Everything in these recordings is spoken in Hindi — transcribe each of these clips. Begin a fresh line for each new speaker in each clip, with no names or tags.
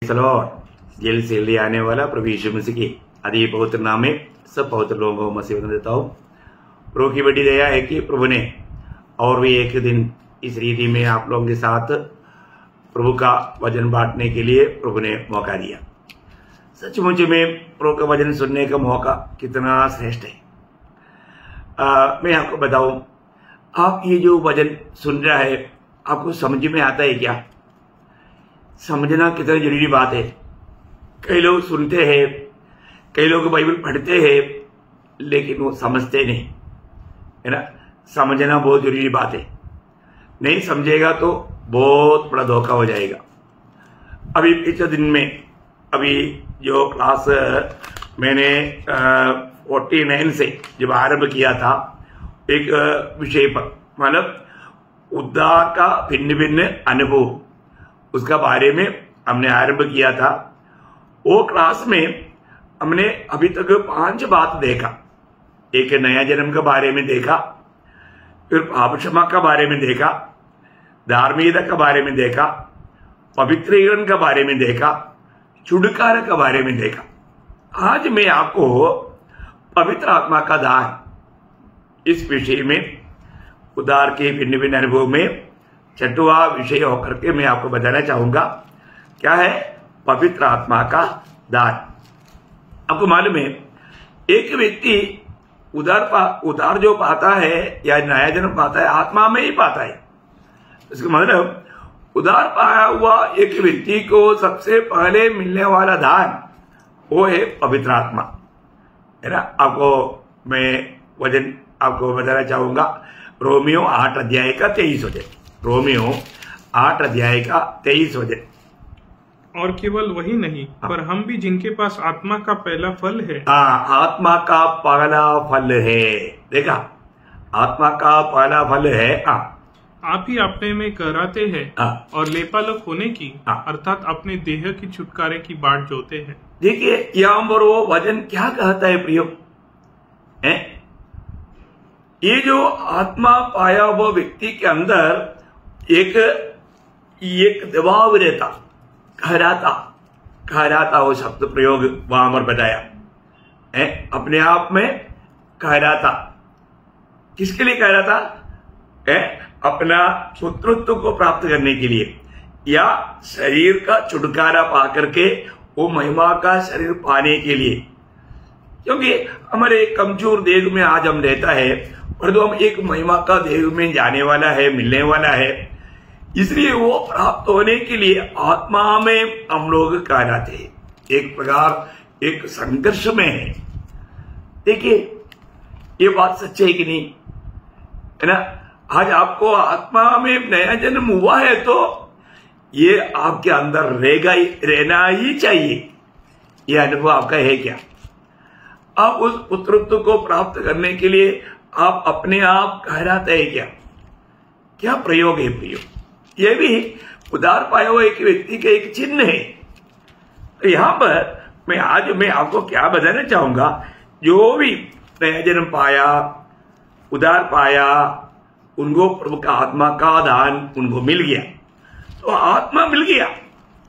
जेल से ले आने वाला प्रभु यीशु मसीह के अति पवित्र नाम में सब पवित्र लोगों को मसीह वंदन देता हूँ। प्रभु की बड़ी दया है कि प्रभु ने और भी एक दिन इस रीति में आप लोगों के साथ प्रभु का वचन बांटने के लिए प्रभु ने मौका दिया। सचमुच में प्रभु का वचन सुनने का मौका कितना श्रेष्ठ है। मैं आपको बताऊं, आप ये जो वचन सुन रहा है आपको समझ में आता है क्या? समझना कितना जरूरी बात है। कई लोग सुनते हैं, कई लोग बाइबल पढ़ते हैं, लेकिन वो समझते नहीं, है ना। समझना बहुत जरूरी बात है। नहीं समझेगा तो बहुत बड़ा धोखा हो जाएगा। अभी पिछले दिन में अभी जो क्लास मैंने 49 से जब आरंभ किया था एक विषय पर, मतलब उद्धार का भिन्न भिन्न अनुभव, उसका बारे में हमने आरंभ किया था। वो क्लास में हमने अभी तक 5 बात देखा। एक नया जन्म के बारे में देखा, फिर पाप क्षमा के बारे में देखा, धार्मिकता के बारे में देखा, पवित्रीकरण के बारे में देखा, छुटकारा के बारे में देखा। आज मैं आपको पवित्र आत्मा का दान इस विषय में, उद्धार के भिन्न भिन्न अनुभव में 6वां विषय होकर के मैं आपको बताना चाहूंगा। क्या है पवित्र आत्मा का दान? आपको मालूम है, एक व्यक्ति उद्धार जो पाता है या नया जन्म पाता है, आत्मा में ही पाता है। इसका मतलब उद्धार पाया हुआ एक व्यक्ति को सबसे पहले मिलने वाला दान वो है पवित्र आत्मा, है ना। आपको मैं वचन आपको बताना चाहूंगा। रोमियो 8 अध्याय का 23 वचन। रोमियो 8 अध्याय का 23 वचन।
और केवल वही नहीं, पर हम भी जिनके पास आत्मा का पहला फल है।
आत्मा का पहला फल है। देखा, आत्मा का पहला फल है।
आप ही अपने में कराते हैं और लेपालक होने की, अर्थात अपने देह की छुटकारे की बाट जोते हैं।
देखिए यहाँ पर वो वचन क्या कहता है प्रियो, ये जो आत्मा पाया हुआ व्यक्ति के अंदर एक दबाव रहता, कहराता वो शब्द प्रयोग वहां पर बताया है। अपने आप में कहराता, किसके लिए कहराता है? अपना पुत्रत्व को प्राप्त करने के लिए, या शरीर का छुटकारा पा करके वो महिमा का शरीर पाने के लिए। क्योंकि हमारे कमजोर देह में आज हम रहता है, परंतु हम एक महिमा का देह में जाने वाला है, मिलने वाला है। इसलिए वो प्राप्त होने के लिए आत्मा में हम लोग कहलाते हैं। एक प्रकार एक संघर्ष में है। देखिए ये बात सच्ची है कि नहीं, है ना। आज आपको आत्मा में नया जन्म हुआ है तो ये आपके अंदर रहना ही चाहिए। ये अनुभव आपका है क्या? आप उस पुत्रत्व को प्राप्त करने के लिए आप अपने आप कहलाते हैं क्या? क्या प्रयोग है प्रियो? ये भी उद्धार पाया हुआ एक व्यक्ति का एक चिन्ह है। तो यहां पर आज मैं आपको क्या बताना चाहूंगा, जो भी नया जन्म पाया, उद्धार पाया, उनको प्रभु का आत्मा का दान उनको मिल गया। तो आत्मा मिल गया,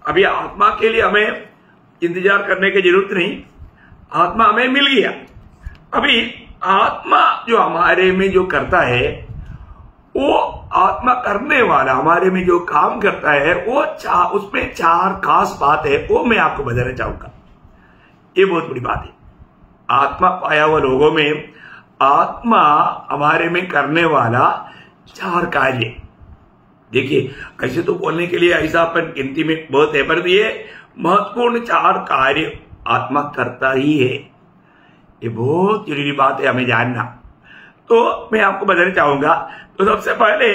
अभी आत्मा के लिए हमें इंतजार करने की जरूरत नहीं। आत्मा हमें मिल गया। अभी आत्मा जो हमारे में जो करता है, वो आत्मा करने वाला हमारे में जो काम करता है, वो उसमें 4 खास बात है, वो मैं आपको बताना चाहूंगा। ये बहुत बड़ी बात है। आत्मा पाया हुआ लोगों में आत्मा हमारे में करने वाला 4 कार्य। देखिए ऐसे तो बोलने के लिए ऐसा अपन गिनती में बहुत है, पर ये महत्वपूर्ण 4 कार्य आत्मा करता ही है। ये बहुत जरूरी बात है हमें जानना। तो मैं आपको बताना चाहूंगा। तो सबसे पहले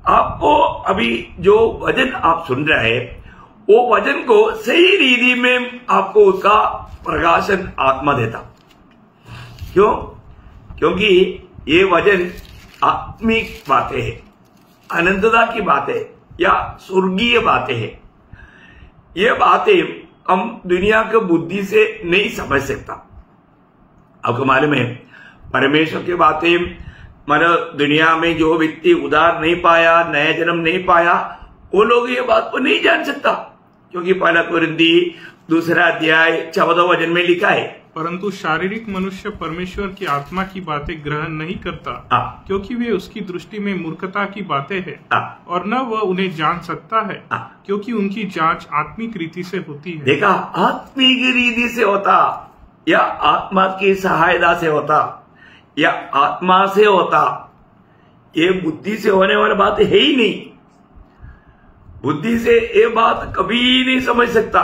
आपको अभी जो वचन आप सुन रहे हैं, वो वचन को सही रीति में आपको उसका प्रकाशन आत्मा देता। क्यों? क्योंकि ये वचन आत्मिक बातें हैं, अनंतता की बातें या स्वर्गीय बातें हैं। ये बातें हम दुनिया के बुद्धि से नहीं समझ सकता। आपको मालूम है, परमेश्वर की बातें मतलब दुनिया में जो व्यक्ति उद्धार नहीं पाया, नया जन्म नहीं पाया, वो लोग ये बात को नहीं जान सकता। क्योंकि पहला कुरिन्थी 2 अध्याय 14 वचन में लिखा है,
परंतु शारीरिक मनुष्य परमेश्वर की आत्मा की बातें ग्रहण नहीं करता, क्योंकि वे उसकी दृष्टि में मूर्खता की बातें हैं, और न वह उन्हें जान सकता है, क्योंकि उनकी जांच आत्मिक रीति से होती है।
देखा, आत्मिक रीति से होता या आत्मा की सहायता से होता या आत्मा से होता, ये बुद्धि से होने वाली बात है ही नहीं। बुद्धि से ये बात कभी नहीं समझ सकता।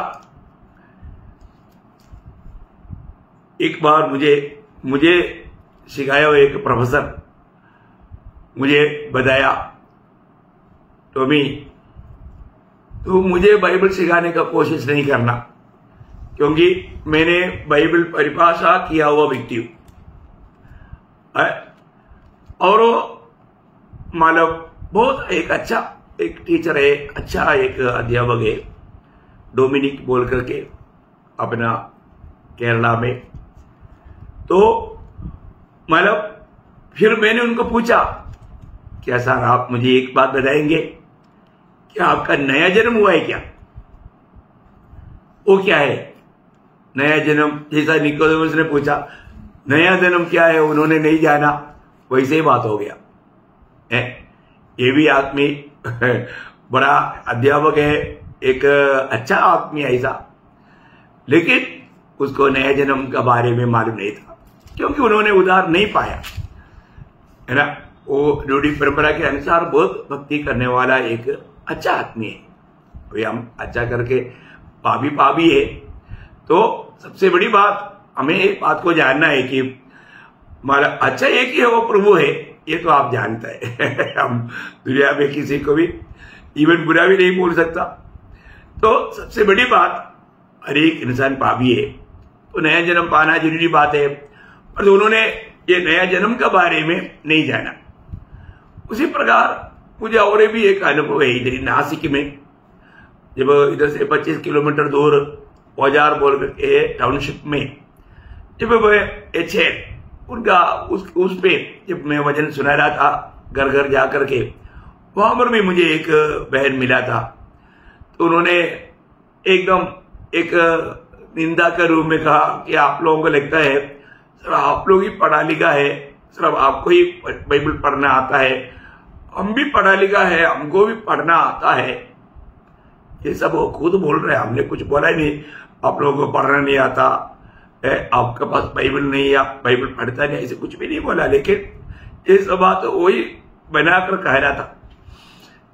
एक बार मुझे सिखाया हुआ एक प्रोफेसर मुझे बताया, टॉमी तू मुझे बाइबल सिखाने का कोशिश नहीं करना, क्योंकि मैंने बाइबल परिभाषा किया हुआ व्यक्ति हूं, और मतलब बहुत एक टीचर है, अच्छा एक अध्यापक है, डोमिनिक बोल करके अपना केरला में। तो मतलब फिर मैंने उनको पूछा, क्या सर आप मुझे एक बात बताएंगे, क्या आपका नया जन्म हुआ है क्या? वो क्या है नया जन्म? जैसा निकोदेमस ने पूछा नया जन्म क्या है, उन्होंने नहीं जाना, वैसे ही बात हो गया है। ये भी आदमी बड़ा अध्यापक है, एक अच्छा आदमी ऐसा, लेकिन उसको नया जन्म के बारे में मालूम नहीं था, क्योंकि उन्होंने उधार नहीं पाया, है ना। वो रूढ़ी परंपरा के अनुसार बहुत भक्ति करने वाला एक अच्छा आदमी है, तो हम अच्छा करके पापी है। तो सबसे बड़ी बात हमें एक बात को जानना है कि हमारा अच्छा एक ही है, वो प्रभु है, ये तो आप जानते हैं। हम दुनिया में किसी को भी इवन बुरा भी नहीं बोल सकता। तो सबसे बड़ी बात, हर एक इंसान पापी है, तो नया जन्म पाना जरूरी बात है, पर उन्होंने ये नया जन्म के बारे में नहीं जाना। उसी प्रकार मुझे और भी एक अनुभव है इधर नासिक में, जब इधर से 25 किलोमीटर दूर औजार बोल के टाउनशिप में जब उनका उस पे जब मैं वचन सुना रहा था घर घर जा करके, वहां पर भी मुझे एक बहन मिला था। तो उन्होंने एकदम एक निंदा के रूप में कहा कि आप लोगों को लगता है सर आप लोग ही पढ़ा लिखा है, सिर्फ आपको ही बाइबल पढ़ना आता है, हम भी पढ़ा लिखा है, हमको भी पढ़ना आता है। ये सब वो खुद बोल रहे हैं, हमने कुछ बोला ही नहीं। आप लोगों को पढ़ना नहीं आता है, आपके पास बाइबल नहीं है, आप बाइबल पढ़ता नहीं, ऐसे कुछ भी नहीं बोला। लेकिन ये सब बात वही बनाकर कह रहा था।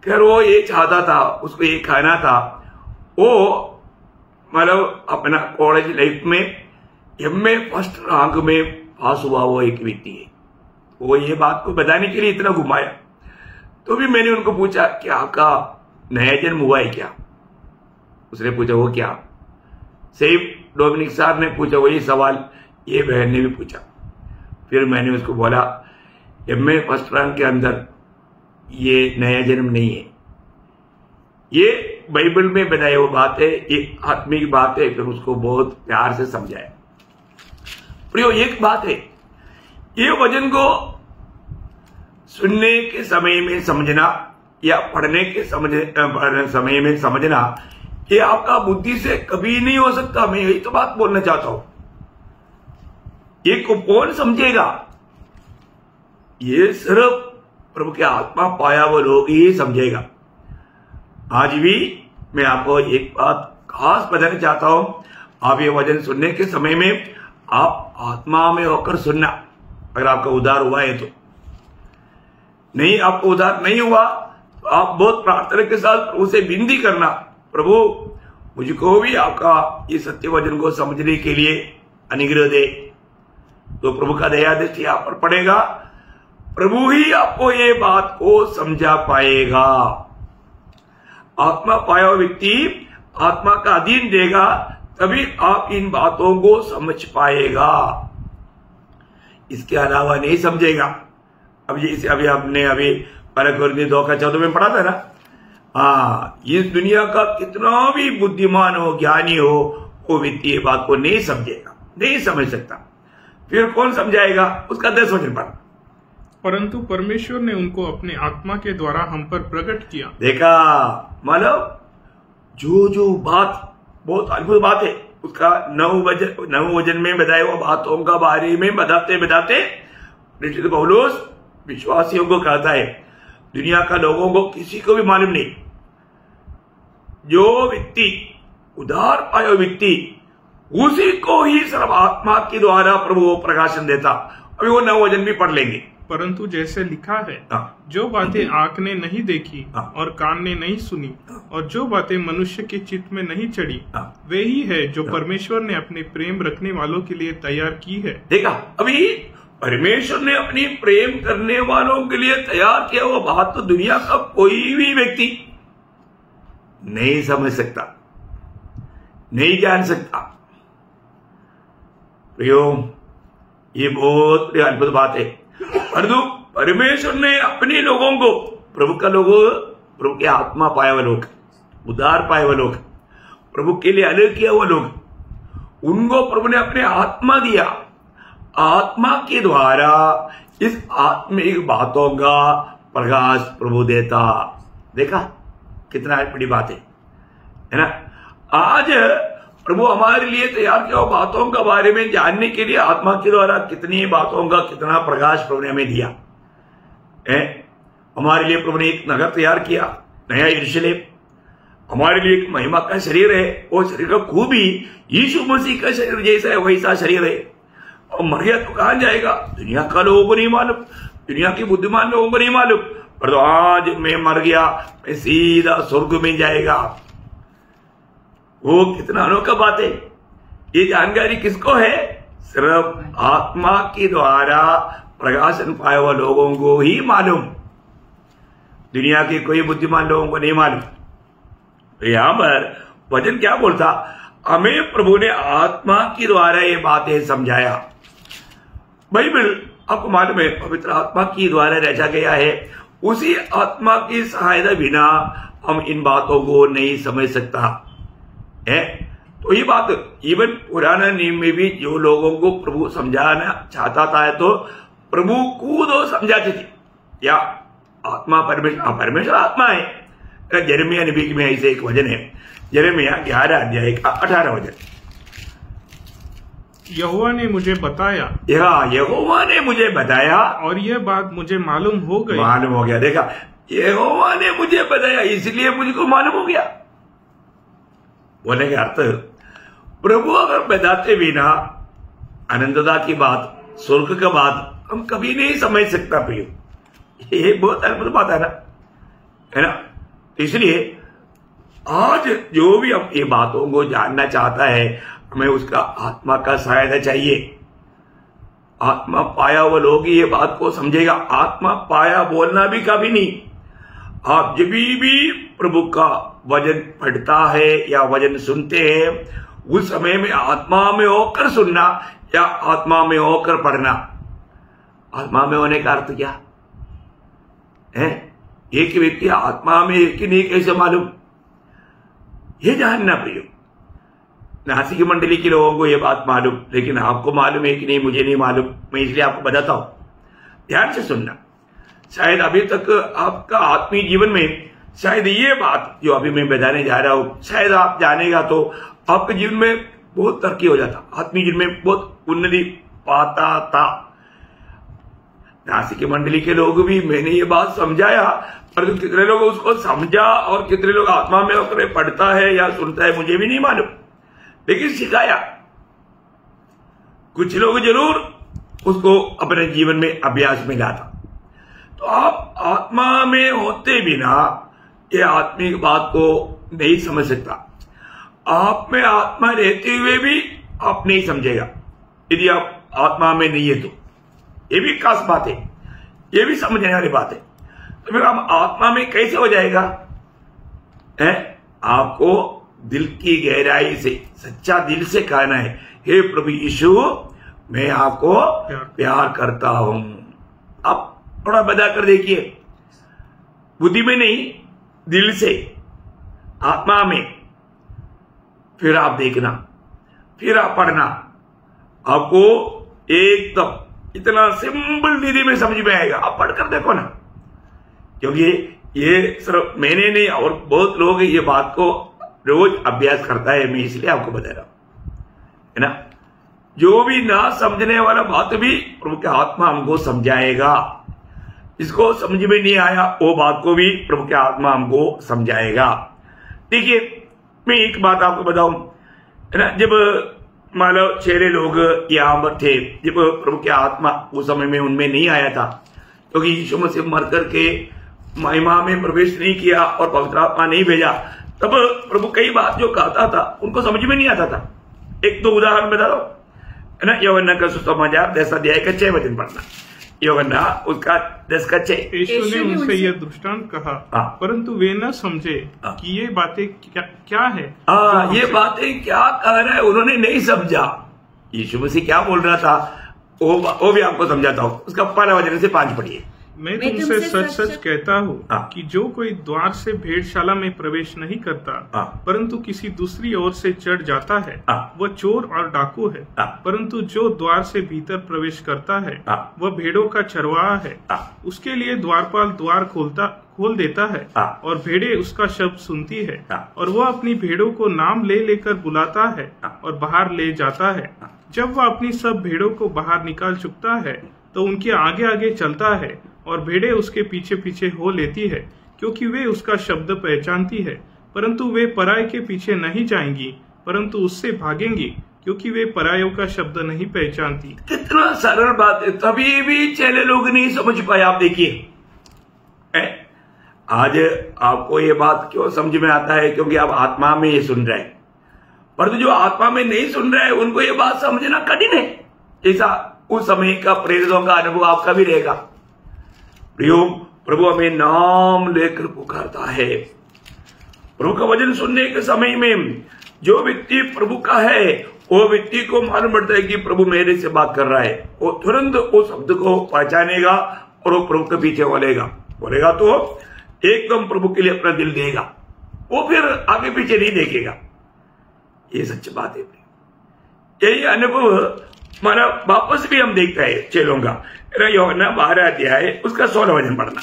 खैर वो ये चाहता था, उसको ये कहना था, वो मतलब अपना कॉलेज लाइफ में एमए फर्स्ट रैंक में पास हुआ वो एक व्यक्ति है। वो ये बात को बताने के लिए इतना घुमाया। तो भी मैंने उनको पूछा कि आपका नया जन्म हुआ है क्या? उसने पूछा वो क्या? सेम डोमिनिक साहब ने पूछा वही सवाल, ये बहन ने भी पूछा। फिर मैंने उसको बोला एमए फर्स्ट रैंक के अंदर ये नया जन्म नहीं है, ये बाइबल में बताई हुई बात है, ये आत्मिक बात है। फिर उसको बहुत प्यार से समझाया। प्रियो एक बात है, ये वचन को सुनने के समय में समझना या पढ़ने के समय में समझना, ये आपका बुद्धि से कभी नहीं हो सकता। मैं यही तो बात बोलना चाहता हूं। ये को कौन समझेगा? ये सिर्फ प्रभु के आत्मा पाया हुआ लोग ही समझेगा। आज भी मैं आपको एक बात खास बताना चाहता हूं, आप ये वचन सुनने के समय में आप आत्मा में होकर सुनना। अगर आपका उद्धार हुआ है तो, नहीं आपको उद्धार नहीं हुआ तो आप बहुत प्रार्थना के साथ प्रभु से विनती करना, प्रभु मुझको भी आपका ये सत्य वचन को समझने के लिए अनुग्रह दे। तो प्रभु का दया दृष्टि आप पर पड़ेगा, प्रभु ही आपको ये बात को समझा पाएगा। आत्मा पाया हुआ व्यक्ति आत्मा का अधीन देगा, तभी आप इन बातों को समझ पाएगा, इसके अलावा नहीं समझेगा। अब जैसे अभी आपने अभी 1 कुरिन्थी 2:14 में पढ़ा था ना, इस दुनिया का कितना भी बुद्धिमान हो, ज्ञानी हो, वो व्यक्ति ये बात को नहीं समझेगा, नहीं समझ सकता। फिर कौन समझाएगा? उसका 10 वचन पढ़।
परंतु परमेश्वर ने उनको अपने आत्मा के द्वारा हम पर प्रकट किया।
देखा, मतलब जो जो बात बहुत अद्भुत बात है, उसका 9 वचन में बताए हुआ बातों का बारे में बताते बताते पौलुस विश्वासियों को कहता है, दुनिया का लोगों को किसी को भी मालूम नहीं, जो व्यक्ति उधार पाया व्यक्ति उसी को ही सर्व आत्मा के द्वारा प्रभु प्रकाशन देता। अभी वो 9 वचन भी पढ़ लेंगे।
परंतु जैसे लिखा है, जो बातें आंख ने नहीं देखी और कान ने नहीं सुनी और जो बातें मनुष्य के चित्त में नहीं चढ़ी, वे ही है जो परमेश्वर ने अपने प्रेम रखने वालों के लिए तैयार की है।
देखा, अभी परमेश्वर ने अपनी प्रेम करने वालों के लिए तैयार किया हुआ बात तो दुनिया का कोई भी व्यक्ति नहीं समझ सकता, नहीं जान सकता। प्रियो, ये बहुत अद्भुत बात है। परंतु परमेश्वर ने अपने लोगों को, प्रभु का लोग, प्रभु के आत्मा पाए हुए लोग, उद्धार पाए हुए लोग, प्रभु के लिए अलग किया हुआ लोग, उनको प्रभु ने अपने आत्मा दिया। आत्मा के द्वारा इस आत्मिक बातों का प्रकाश प्रभु देता। देखा कितना बड़ी बात है ना। आज प्रभु हमारे लिए तैयार किया बातों के बारे में जानने के लिए आत्मा के द्वारा कितनी बातों का कितना प्रकाश प्रभु ने हमें दिया है। हमारे लिए प्रभु ने एक नगर तैयार किया, नया यरूशलेम। हमारे लिए एक महिमा का शरीर है, वो शरीर का खूबी यीशु मसीह का शरीर जैसा है वैसा शरीर है। और मर गया तो कहां जाएगा, दुनिया का लोगों को नहीं मालूम, दुनिया के बुद्धिमान लोगों को नहीं मालूम। पर तो आज मैं मर गया, मैं सीधा स्वर्ग में जाएगा। वो कितना अनोखा बात है। ये जानकारी किसको है? सिर्फ आत्मा के द्वारा प्रकाशन पाए हुए लोगों को ही मालूम, दुनिया के कोई बुद्धिमान लोगों को नहीं मालूम। तो यहां पर वचन क्या बोलता, हमें प्रभु ने आत्मा के द्वारा ये बातें समझाया। बाइबल आपको मालूम है पवित्र आत्मा की द्वारा रचा गया है। उसी आत्मा की सहायता बिना हम इन बातों को नहीं समझ सकता है। तो ये बात इवन पुराना नियम में भी जो लोगों को प्रभु समझाना चाहता था तो प्रभु खुद समझाते थे। या आत्मा परमेश्वर आत्मा है। यिर्मयाह नबी में ऐसे एक वचन है, यिर्मयाह 11 अध्याय का 18 वचन।
यहोवा ने मुझे बताया,
यहोवा ने मुझे बताया
और यह बात मुझे मालूम हो गई।
मालूम हो गया। देखा, यहोवा ने मुझे बताया इसलिए मुझको मालूम हो गया। बोले का अर्थ, प्रभु अगर बताते बिना अनंतता की बात, स्वर्ग का बात हम कभी नहीं समझ सकता। प्रियो, ये बहुत अद्भुत बात है ना। इसलिए आज जो भी हम ये बातों को जानना चाहता है, हमें उसका आत्मा का सहायता चाहिए। आत्मा पाया हुआ लोग ही ये बात को समझेगा। आत्मा पाया बोलना भी कभी नहीं। आप जब भी प्रभु का वचन पढ़ता है या वचन सुनते हैं, उस समय में आत्मा में होकर सुनना या आत्मा में होकर पढ़ना। आत्मा में होने का अर्थ क्या है? एक व्यक्ति आत्मा में एक ही नहीं कैसे मालूम, ये जानना प्रियो। नासिक मंडली के लोगों को ये बात मालूम, लेकिन आपको मालूम है कि नहीं मुझे नहीं मालूम। मैं इसलिए आपको बताता हूं, ध्यान से सुनना। शायद अभी तक आपका आत्मीय जीवन में शायद ये बात जो अभी मैं बताने जा रहा हूं, शायद आप जानेगा तो आपके जीवन में बहुत तरक्की हो जाता, आत्मीय जीवन में बहुत उन्नति पाता था। नासिक मंडली के लोग भी मैंने ये बात समझाया, परंतु कितने लोग उसको समझा और कितने लोग आत्मा में होकर पढ़ता है या सुनता है मुझे भी नहीं मालूम, लेकिन सिखाया। कुछ लोग जरूर उसको अपने जीवन में अभ्यास में लाता। तो आप आत्मा में होते बिना ये आत्मिक बात को नहीं समझ सकता। आप में आत्मा रहते हुए भी आप नहीं समझेगा यदि आप आत्मा में नहीं है तो। ये भी खास बात है, ये भी समझने वाली बात है। तो फिर आप आत्मा में कैसे हो जाएगा? आपको दिल की गहराई से, सच्चा दिल से कहना है, हे प्रभु यीशु मैं आपको प्यार करता हूं। आप थोड़ा बता कर देखिए, बुद्धि में नहीं, दिल से, आत्मा में। फिर आप देखना, फिर आप पढ़ना, आपको एकदम इतना सिंपल दीदी में समझ में आएगा। आप पढ़कर देखो ना, क्योंकि ये सिर्फ मैंने नहीं और बहुत लोग ये बात को रोज अभ्यास करता है, मैं इसलिए आपको बता रहा हूं, है ना। जो भी ना समझने वाला बात भी प्रभु के आत्मा हमको समझाएगा। इसको समझ में नहीं आया वो बात को भी प्रभु के आत्मा हमको समझाएगा। देखिए, मैं एक बात आपको बताऊं, है ना। जब मान लो 6 लोग यहां पर थे, जब प्रभु के आत्मा उस समय में उनमें नहीं आया था, क्योंकि यीशु मसीह मर करके महिमा में प्रवेश नहीं किया और पवित्र आत्मा नहीं भेजा, तब प्रभु कई बात जो कहता था उनको समझ में नहीं आता था। एक दो उदाहरण बता दो, है ना। यूहन्ना का सुसमाचार 10 अध्याय का 6 वचन पढ़ना। यूहन्ना उसका 10 का 6।
यीशु ने उनसे यह दृष्टांत कहा, परंतु वे न समझे कि ये बातें क्या है।
ये बातें क्या कह रहा है, उन्होंने नहीं समझा। यीशु मसीह क्या बोल रहा था वो भी आपको समझाता हूँ। उसका 1 वचन से 5 पढ़िए।
मैं तुमसे सच सच कहता हूँ कि जो कोई द्वार से भेड़शाला में प्रवेश नहीं करता, परंतु किसी दूसरी ओर से चढ़ जाता है, वह चोर और डाकू है। परंतु जो द्वार से भीतर प्रवेश करता है, वह भेड़ों का चरवाहा है। उसके लिए द्वारपाल द्वार खोल देता है और भेड़ें उसका शब्द सुनती है, और वह अपनी भेड़ों को नाम ले लेकर बुलाता है और बाहर ले जाता है। जब वह अपनी सब भेड़ों को बाहर निकाल चुकता है, तो उनके आगे आगे चलता है, और भेड़ें उसके पीछे पीछे हो लेती है, क्योंकि वे उसका शब्द पहचानती है। परंतु वे पराये के पीछे नहीं जाएंगी, परंतु उससे भागेंगी, क्योंकि वे परायों का शब्द नहीं पहचानती।
कितना सरल बात है, तभी भी चेले लोग नहीं समझ पाए। आप देखिए, आज आपको ये बात क्यों समझ में आता है, क्योंकि आप आत्मा में ये सुन रहे हैं। परंतु जो आत्मा में नहीं सुन रहे हैं उनको ये बात समझना कठिन है। ऐसा उस समय का प्रेरितों का अनुभव आपका भी रहेगा। प्रभु हमें नाम लेकर पुकारता है। प्रभु का वचन सुनने के समय में जो व्यक्ति प्रभु का है, वो व्यक्ति को मालूम पड़ता है कि प्रभु मेरे से बात कर रहा है। वो तुरंत उस शब्द को पहचानेगा और वो प्रभु के पीछे बोलेगा तो एकदम प्रभु के लिए अपना दिल देगा। वो फिर आगे पीछे नहीं देखेगा। ये सच बात है। यही अनुभव माना वापस भी हम देखते हैं चेलों का। यूहन्ना 12 अध्याय उसका 16 वचन पढ़ना।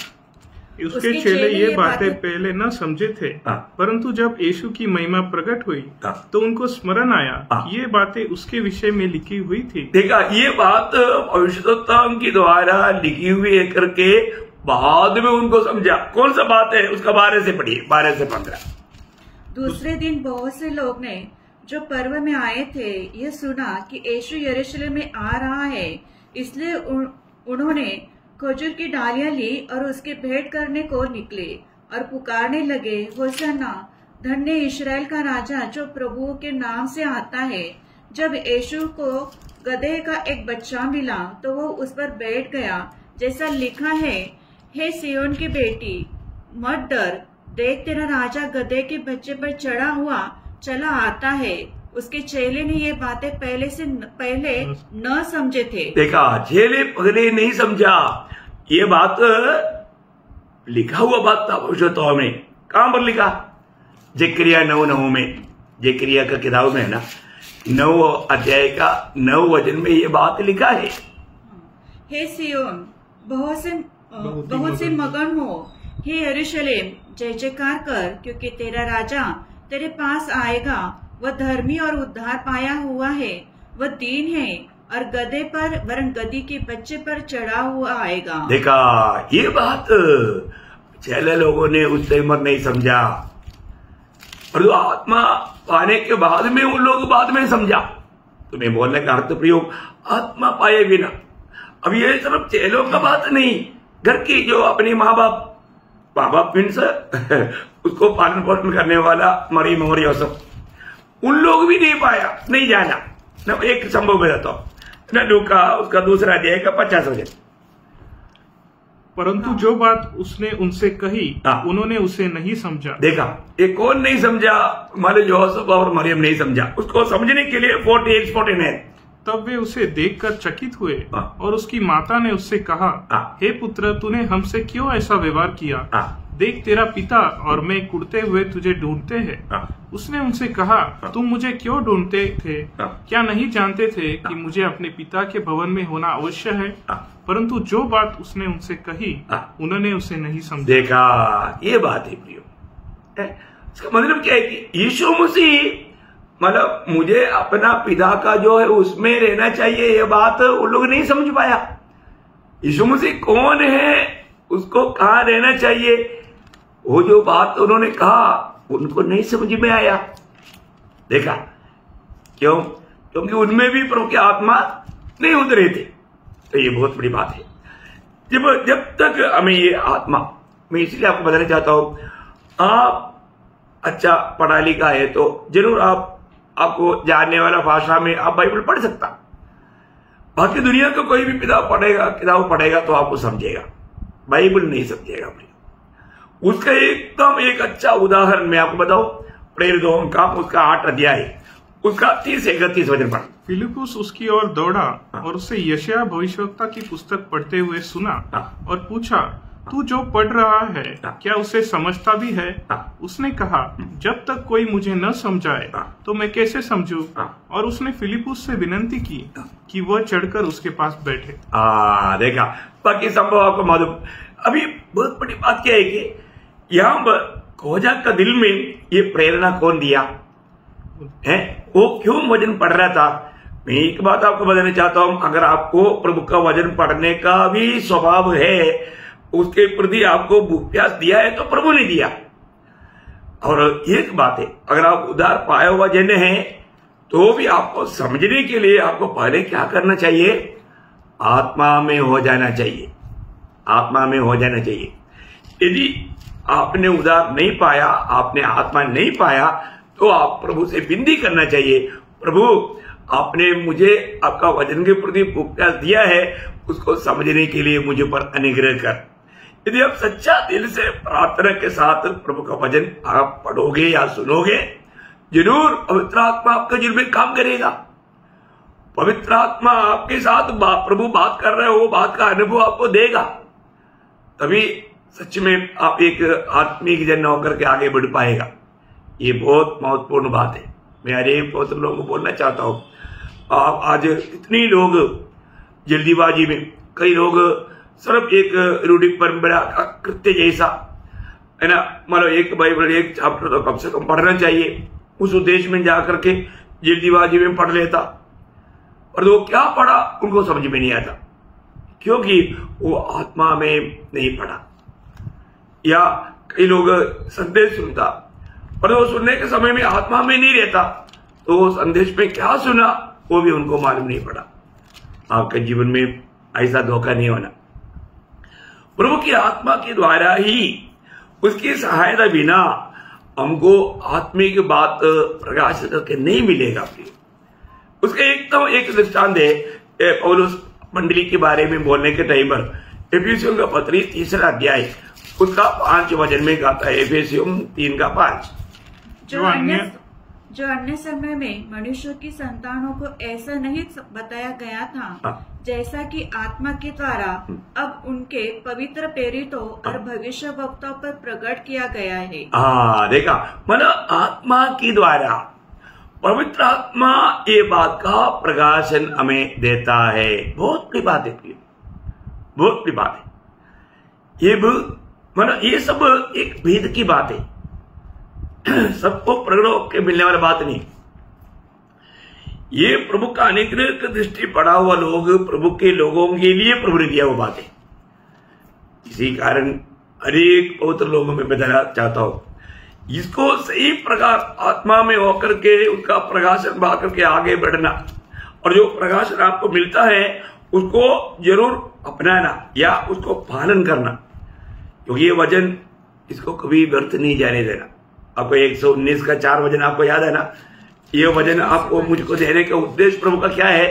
उसके चेले ये बातें पहले न समझे थे, परंतु जब यीशु की महिमा प्रकट हुई तो उनको स्मरण आया कि ये बातें उसके विषय में लिखी हुई थी।
देखा, ये बात भविष्यद्वक्ताओं के द्वारा लिखी हुई है करके बाद में उनको समझा। कौन सा बात है उसका 12 से पढ़िए, 12 से 15।
दूसरे दिन बहुत से लोग ने जो पर्व में आए थे यह सुना कि यीशु यरूशलेम में आ रहा है, इसलिए उन्होंने खजूर की डालियां ली और उसके भेंट करने को निकले और पुकारने लगे, होसन्ना, धन्य इस्राएल का राजा जो प्रभु के नाम से आता है। जब यीशु को गधे का एक बच्चा मिला तो वो उस पर बैठ गया, जैसा लिखा है, हे सियोन की बेटी, मत डर, देख तेरा राजा गधे के बच्चे पर चढ़ा हुआ चला आता है। उसके चेले ने ये बातें पहले न समझे थे।
देखा, चेले पहले नहीं समझा। ये बात लिखा हुआ बात था भविष्यद्वक्ताओं में। कहां पर लिखा? जकरिया 9:9 में, जकरिया का किताब में है ना, 9 अध्याय का 9 वचन में ये बात लिखा है।
हे सियोन, बहुत से मगन हो, हे यरूशलेम, जय जयकार कर, क्योंकि तेरा राजा तेरे पास आएगा। वह धर्मी और उद्धार पाया हुआ है, वह दीन है और गधे पर वरन गधी के बच्चे पर चढ़ा हुआ आएगा। देखा,
ये बात चेले लोगों ने उस टाइम पर नहीं समझा, और आत्मा पाने के बाद में उन लोग बाद में समझा। तुम्हें बोलने का अर्थ प्रयोग आत्मा पाए बिना। अब ये सिर्फ चेलों का बात नहीं, घर की जो अपनी माँ बाप मीन्स उसको पालन पोषण करने वाला मरियम और यूसुफ, उन लोग भी नहीं पाया, नहीं जाना। न एक संभव बताता हूं, न लूका उसका 2 अध्याय का 50 वचन।
परंतु जो बात उसने उनसे कही उन्होंने उसे नहीं समझा।
देखा, ये कौन नहीं समझा? हमारे यूसुफ और मरियम नहीं समझा। उसको समझने के लिए 48-49
तब वे उसे देखकर चकित हुए और उसकी माता ने उससे कहा, हे पुत्र, तूने हमसे क्यों ऐसा व्यवहार किया? देख, तेरा पिता और मैं कुड़ते हुए तुझे ढूंढते हैं। उसने उनसे कहा, तुम मुझे क्यों ढूंढते थे? क्या नहीं जानते थे कि मुझे अपने पिता के भवन में होना अवश्य है? परंतु जो बात उसने उनसे कही उन्होंने उसे नहीं समझा।
देखा, ये बात है प्रियो, इसका मतलब क्या है कि यीशु मसीह मतलब मुझे अपना पिता का जो है उसमें रहना चाहिए, यह बात उन लोग नहीं समझ पाया। यीशु मसीह कौन है, उसको कहां रहना चाहिए, वो जो बात उन्होंने कहा उनको नहीं समझ में आया। देखा क्यों? क्योंकि उनमें भी प्रभु की आत्मा नहीं उतरे थे। तो ये बहुत बड़ी बात है। जब तक हमें ये आत्मा, मैं इसलिए आपको बताना चाहता हूं, आप अच्छा पढ़ा लिखा है तो जरूर आपको जानने वाला भाषा में आप बाइबल पढ़ सकता। बाकी दुनिया का कोई भी किताब पढ़ेगा तो आपको समझेगा, बाइबल नहीं समझेगा। उसका एकदम एक अच्छा उदाहरण मैं आपको बताऊं, प्रेरितों का उसका 8 अध्याय उसका 30-31 वचन पढ़।
फिलिपुस उसकी ओर दौड़ा और उसे यशायाह भविष्यवक्ता की पुस्तक पढ़ते हुए सुना और पूछा, तू जो पढ़ रहा है क्या उसे समझता भी है? उसने कहा, जब तक कोई मुझे न समझाए तो मैं कैसे समझूं? और उसने फिलिपुस से विनती की कि वह चढ़कर उसके पास बैठे।
देखा, बाकी संभव आपको मालूम। अभी बहुत बड़ी बात क्या है कि यहाँ पर खोजा का दिल में ये प्रेरणा कौन दिया है, वो क्यों वचन पढ़ रहा था? मैं एक बात आपको बताना चाहता हूं, अगर आपको प्रभु का वचन पढ़ने का भी स्वभाव है, उसके प्रति आपको भूख प्यास दिया है तो प्रभु ने दिया। और एक बात है, अगर आप उधार पाया हुआ जन है तो भी आपको समझने के लिए आपको पहले क्या करना चाहिए? आत्मा में हो जाना चाहिए, आत्मा में हो जाना चाहिए। यदि आपने उधार नहीं पाया, आपने आत्मा नहीं पाया, तो आप प्रभु से विनती करना चाहिए, प्रभु आपने मुझे आपका वचन के प्रति प्यास दिया है, उसको समझने के लिए मुझे पर अनुग्रह कर। यदि आप सच्चा दिल से प्रार्थना के साथ प्रभु का वचन आप पढ़ोगे या सुनोगे, जरूर पवित्र आत्मा आपके दिल में काम करेगा। पवित्र आत्मा आपके साथ प्रभु बात कर रहे हो, वो बात का अनुभव आपको देगा। तभी सच में आप एक आत्मिक जन होकर के आगे बढ़ पाएगा। ये बहुत महत्वपूर्ण बात है। मैं हर एक लोगों को बोलना चाहता हूं, आप आज इतने लोग जल्दीबाजी में, कई लोग सिर्फ एक रूढ़ि परंपरा का कृत्य जैसा है ना, मतलब एक बाइबल एक चैप्टर तो कम से कम पढ़ना चाहिए, उस उद्देश्य में जाकर के जल्दीबाजी में पढ़ लेता, और वो क्या पढ़ा उनको समझ में नहीं आता, क्योंकि वो आत्मा में नहीं पढ़ा। या कई लोग संदेश सुनता और वो सुनने के समय में आत्मा में नहीं रहता, तो वो संदेश में क्या सुना वो भी उनको मालूम नहीं पड़ा। आपके जीवन में ऐसा धोखा नहीं होना। प्रभु की आत्मा के द्वारा ही, उसकी सहायता बिना हमको आत्मिक बात प्रकाशित करके नहीं मिलेगा। उसके एक दृष्टांत है पौलुस मंडली के बारे में बोलने के टाइम पर एफेसियों का पत्री 3 अध्याय उसका 5 वचन में गाता है। एफेसियों 3:5
जो अन्य समय में मनुष्यों की संतानों को ऐसा नहीं बताया गया था, जैसा कि आत्मा के द्वारा अब उनके पवित्र प्रेरितों और भविष्य वक्ताओं पर प्रकट किया गया है।
देखा, मतलब आत्मा के द्वारा, पवित्र आत्मा ये बात का प्रकाशन हमें देता है। बहुत बड़ी बात है, बहुत बड़ी बात है। मतलब ये सब एक भेद की बात है, सबको प्रकट होकर मिलने वाली बात नहीं। ये प्रभु का अनुग्रह की दृष्टि पड़ा हुआ लोग, प्रभु के लोगों के लिए प्रभु ने दिया वो बात है। इसी कारण हरेक पवित्र लोगों में बताना चाहता हूं, इसको सही प्रकार आत्मा में होकर के उसका प्रकाशन पा करके आगे बढ़ना, और जो प्रकाशन आपको मिलता है उसको जरूर अपनाना या उसको पालन करना, क्योंकि ये वचन इसको कभी व्यर्थ नहीं जाने देना। आपको 119 का 4 वचन आपको याद है ना? ये वचन आपको मुझको देने का उद्देश्य प्रभु का क्या है?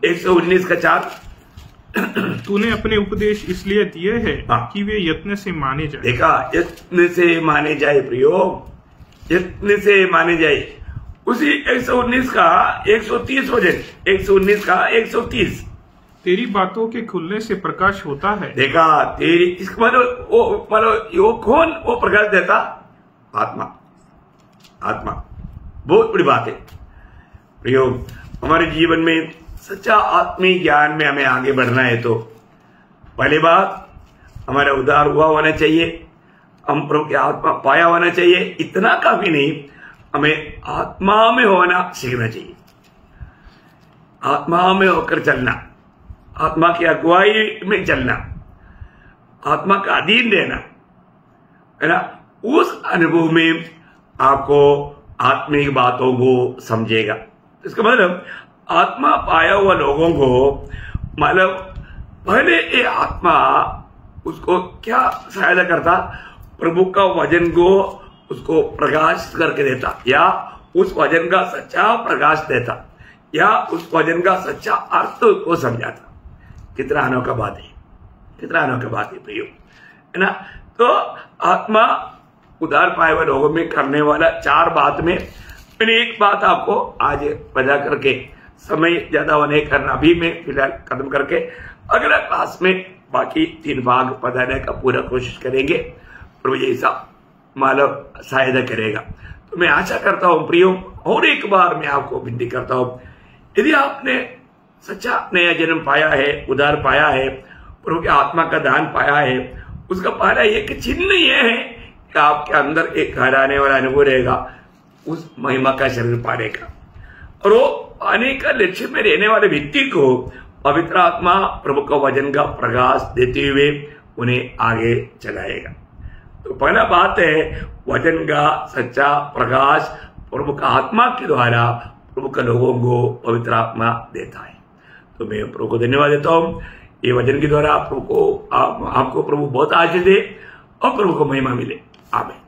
119 का 4
तूने अपने उपदेश इसलिए दिए हैं कि वे यत्न से माने जाए।
देखा, यत्न से माने जाए प्रियो, यत्न से माने जाए। उसी 119 का 130 वचन, 119 का 130,
तेरी बातों के खुलने से प्रकाश होता है।
देखा, तेरी इसका मतलब वो कौन वो प्रकाश देता? आत्मा। आत्मा बहुत बड़ी बात है प्रियो। हमारे जीवन में सच्चा आत्मिक ज्ञान में हमें आगे बढ़ना है तो पहली बात हमारा उद्धार हुआ होना चाहिए, हम प्रभु की आत्मा पाया होना चाहिए, इतना काफी नहीं, हमें आत्मा में होना सीखना चाहिए। आत्मा में होकर चलना, आत्मा की अगुवाई में चलना, आत्मा का अधीन रहना, है ना। उस अनुभव में आपको आत्मिक बातों को समझेगा। इसका मतलब आत्मा पाया हुआ लोगों को, मतलब पहले ये आत्मा उसको क्या सहायता करता, प्रभु का वचन को उसको प्रकाश करके देता, या उस वचन का सच्चा प्रकाश देता, या उस वचन का सच्चा अर्थ को समझाता। कितना अनोखा बात है, कितना अनोखा बात है प्रियो, है ना। तो आत्मा उधार पाए हुए लोगों में करने वाला 4 बात में मैंने एक बात आपको आज बता करके, समय ज्यादा होने करना भी मैं फिलहाल खत्म करके अगला क्लास में बाकी 3 भाग बताने का पूरा कोशिश करेंगे। प्रभु जैसा मानव सहायता करेगा। तो मैं आशा करता हूं प्रियो, और एक बार मैं आपको विनती करता हूं, यदि आपने सच्चा नया जन्म पाया है, उधार पाया है, प्रभु की आत्मा का दान पाया है, उसका पहला एक चिन्ह यह है कि आपके अंदर एक हराने वाला अनुभव रहेगा, उस महिमा का शरीर पाने का। और वो पाने का लक्ष्य में रहने वाले व्यक्ति को पवित्र आत्मा प्रभु का वचन का प्रकाश देते हुए उन्हें आगे चलाएगा। तो पहला बात है, वचन का सच्चा प्रकाश प्रभु का आत्मा के द्वारा प्रभु के लोगों को पवित्र आत्मा देता है। तो मैं प्रभु को धन्यवाद देता हूँ, ये वचन के द्वारा आपको प्रभु बहुत आशीष दे और प्रभु को महिमा मिले। आमीन।